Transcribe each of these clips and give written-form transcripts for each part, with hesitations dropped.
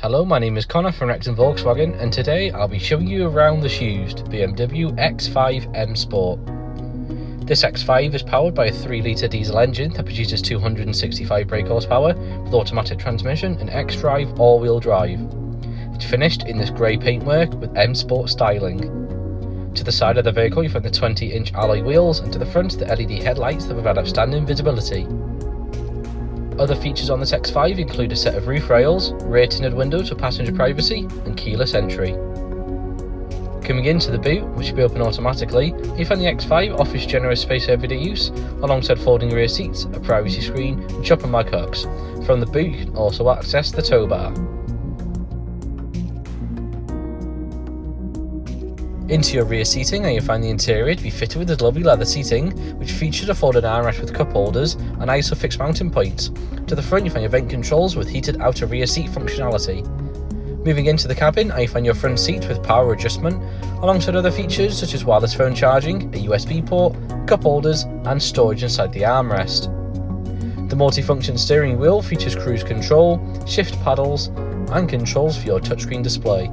Hello, my name is Connor from Wrexham Volkswagen, and today I'll be showing you around this used BMW X5 M Sport. This X5 is powered by a 3-litre diesel engine that produces 265 brake horsepower with automatic transmission and xDrive all-wheel drive. It's finished in this grey paintwork with M Sport styling. To the side of the vehicle you find the 20-inch alloy wheels, and to the front the LED headlights that provide outstanding visibility. Other features on this X5 include a set of roof rails, rear tinted windows for passenger privacy, and keyless entry. Coming into the boot, which will be open automatically, you find the X5 offers generous space for everyday use, alongside folding rear seats, a privacy screen, and chopper mag hooks. From the boot you can also access the Towbar. Into your rear seating, and you'll find the interior to be fitted with this lovely leather seating, which features a folded armrest with cup holders and ISOFIX mounting points. To the front you find your vent controls with heated outer rear seat functionality. Moving into the cabin, you find your front seat with power adjustment, alongside other features such as wireless phone charging, a USB port, cup holders and storage inside the armrest. The multifunction steering wheel features cruise control, shift paddles and controls for your touchscreen display.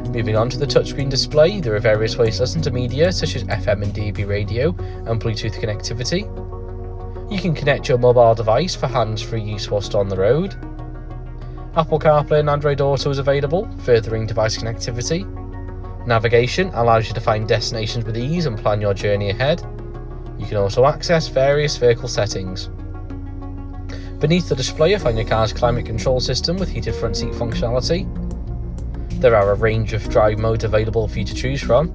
Moving on to the touchscreen display, there are various ways to listen to media such as FM and DAB radio and Bluetooth connectivity. You can connect your mobile device for hands-free use whilst on the road. Apple Carplay and AndroidAuto is available, furthering device connectivity. Navigation allows you to find destinations with ease and plan your journey ahead. You can also access various vehicle settings. Beneath the display you find your car's climate control system with heated front seat functionality. There are a range of drive modes available for you to choose from.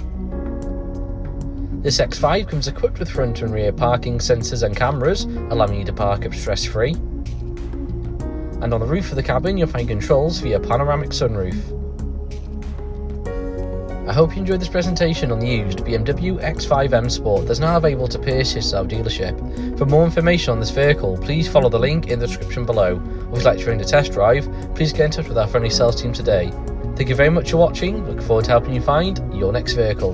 This X5 comes equipped with front and rear parking sensors and cameras, allowing you to park up stress-free. And on the roof of the cabin you'll find controls via Panoramic sunroof. I hope you enjoyed this presentation on the used BMW X5 M Sport that's now available to purchase at our dealership. For more information on this vehicle, please follow the link in the description below. Or if you'd like to arrange a test drive, please get in touch with our friendly sales team today. Thank you very much for watching, look forward to helping you find your next vehicle.